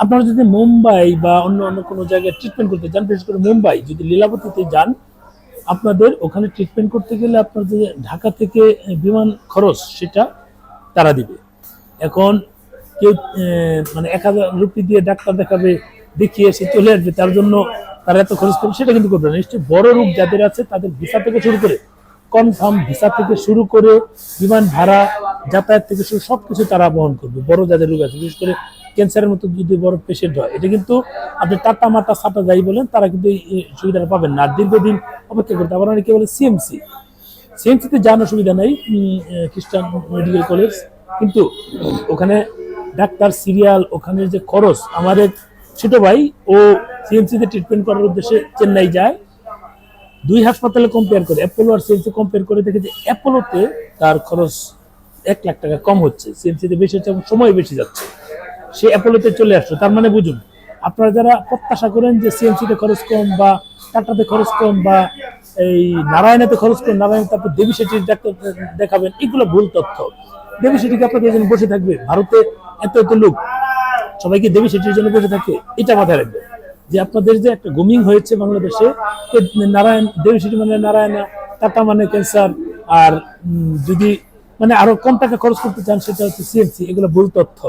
আপনারা যদি মুম্বাই বা অন্য অন্য কোনো জায়গায় ট্রিটমেন্ট করতে চান, বিশেষ করে মুম্বাই যদি লীলাবতীতে যান, আপনাদের ওখানে ট্রিটমেন্ট করতে গেলে আপনার যে ঢাকা থেকে বিমান খরচ সেটা তারা দিবে। এখন কেউ মানে 1000 রুপি দিয়ে ডাক্তার দেখাবে, দেখিয়ে সে চলে আসবে, তার জন্য তারা এত খরচ করবে সেটা কিন্তু করবে না। নিশ্চয়ই বড় রোগ যাদের আছে তাদের ভিসা থেকে শুরু করে, কনফার্ম ভিসা থেকে শুরু করে, বিমান ভাড়া, যাতায়াত থেকে শুরু সবকিছু তারা বহন করবে। বড় যাদের রোগ আছে, বিশেষ করে ক্যান্সারের মতো যদি বড় পেশেন্ট হয়, এটা কিন্তু আপনি টাটা মাটা সাটা যাই বলেন, তারা কিন্তু এই সুবিধাটা পাবেন না, দীর্ঘদিন অপেক্ষা করতে। আবার অনেকে বলে সিএমসি, সিএমসিতে যাওয়ার সুবিধা নাই, খ্রিস্টান মেডিকেল কলেজ, কিন্তু ওখানে ডাক্তার সিরিয়াল, ওখানে যে খরচ। আমাদের ছোট ভাই ও সিএমসিতে ট্রিটমেন্ট করার উদ্দেশ্যে চেন্নাই যায়, দুই হাসপাতালে কম্পেয়ার করে, অ্যাপোলো আর সিএমসি কম্পেয়ার করে দেখে যে অ্যাপোলোতে তার খরচ 1 লাখ টাকা কম হচ্ছে, সিএমসিতে বেশি হচ্ছে এবং সময় বেশি যাচ্ছে। সে অ্যাপোলোতে চলে আসছে। তার মানে বুঝুন, আপনারা যারা প্রত্যাশা করেন যে সিএমসিতে খরচ কম বা টাটাতে খরচ কম বা এই নারায়ণাতে খরচ কম, নারায়ণ তারপর দেবী শেঠির ডাক্তার দেখাবেন, এগুলো ভুল তথ্য। দেবী শেঠিকে আপনাদের জন্য বসে থাকবে? ভারতে এত এত লোক, সবাইকে দেবী শেঠির জন্য বসে থাকে? এটা মাথায় রাখবে যে আপনাদের যে একটা গুমিং হয়েছে বাংলাদেশে, নারায়ণ দেবী শেঠি মানে নারায়ণা, টাটা মানে ক্যান্সার, আর যদি মানে আরো কম টাকা খরচ করতে চান সেটা হচ্ছে সিএমসি, এগুলো ভুল তথ্য।